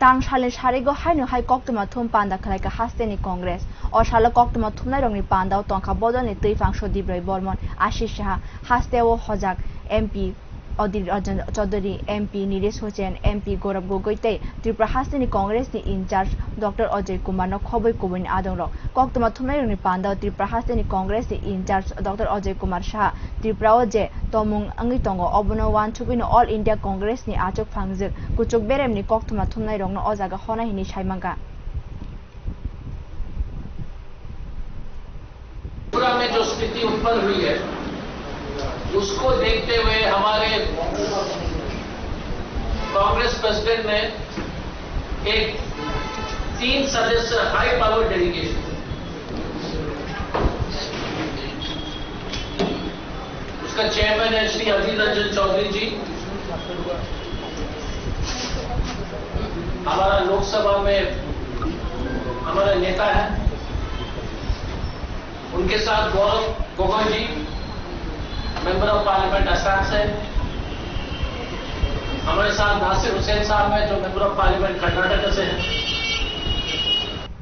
tang shale share go hainu hai koktuma thum panda khalai ka haste ni congress or shala koktuma thum nai rong ni panda tongkha bodol ni tui fang shodib roi bormon ashish shah haste o hojak mp Adir Rajan Chaudhary MP Nilesh Hussain MP Gaurav Gogoi tei Tripura Haste ni Congress ni in charge Dr. Ajay Kumar no khoboi kubin adong ro koktuma thumnai rong ni panda Tripura Haste ni Congress ni in charge Dr. Ajay Kumar Shah Tripura je tomung angi tongo obono wan chubino All India Congress ni achok phangjek kuchuk berem ni koktuma thumnai rong no ojaga hona hini saimanga Tripura में जो स्थिति उत्पन्न हुई है उसको देखते हुए हमारे कांग्रेस प्रेसिडेंट ने एक 3 सदस्य हाई पावर डेलीगेशन उसका चेयरमैन है श्री अधीर रंजन चौधरी जी। हमारा लोकसभा में हमारा नेता है, उनके साथ गौरव गोगोई जी मेंबर ऑफ पार्लियामेंट असम से, हमारे साथ नासिर हुसैन साहब हैं जो मेंबर ऑफ पार्लियामेंट कर्नाटक से हैं,